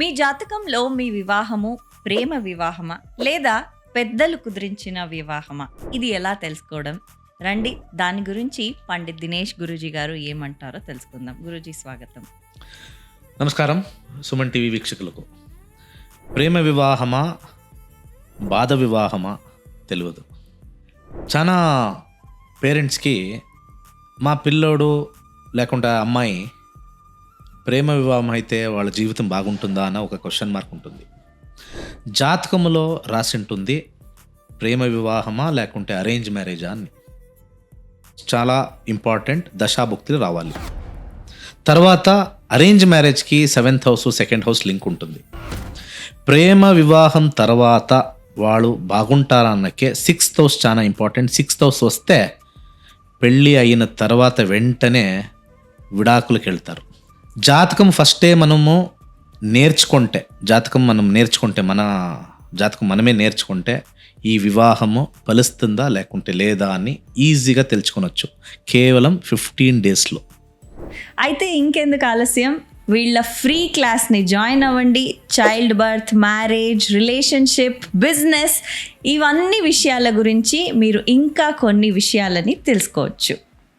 మీ జాతకంలో మీ వివాహము ప్రేమ వివాహమా లేదా పెద్దలు కుదిరించిన వివాహమా? ఇది ఎలా తెలుసుకోవడం? రండి, దాని గురించి పండిత్ దినేష్ గురూజీ గారు ఏమంటారో తెలుసుకుందాం. గురూజీ స్వాగతం. నమస్కారం సుమన్ టీవీ వీక్షకులకు. ప్రేమ వివాహమా బాధ వివాహమా తెలియదు. చాలా పేరెంట్స్కి మా పిల్లోడు లేకుంటే అమ్మాయి ప్రేమ వివాహం అయితే వాళ్ళ జీవితం బాగుంటుందా అన్న ఒక క్వశ్చన్ మార్క్ ఉంటుంది. జాతకములో రాసి ఉంటుంది ప్రేమ వివాహమా లేకుంటే అరేంజ్ మ్యారేజా అని. చాలా ఇంపార్టెంట్, దశాభుక్తులు రావాలి. తర్వాత అరేంజ్ మ్యారేజ్కి 7th house 2nd house link ఉంటుంది. ప్రేమ వివాహం తర్వాత వాళ్ళు బాగుంటారా అన్నకే 6th హౌస్ చాలా ఇంపార్టెంట్. 6th హౌస్ వస్తే పెళ్ళి అయిన తర్వాత వెంటనే విడాకులకు వెళ్తారు. జాతకం ఫస్టే మనము నేర్చుకుంటే, మన జాతకం మనమే నేర్చుకుంటే ఈ వివాహము ఫలిస్తుందా లేకుంటే లేదా అని ఈజీగా తెలుసుకొనొచ్చు కేవలం 15 డేస్లో. అయితే ఇంకెందుకు ఆలస్యం, వీళ్ళ ఫ్రీ క్లాస్ని జాయిన్ అవ్వండి. Child birth, marriage, relationship, business, ఇవన్నీ విషయాల గురించి మీరు ఇంకా కొన్ని విషయాలని తెలుసుకోవచ్చు.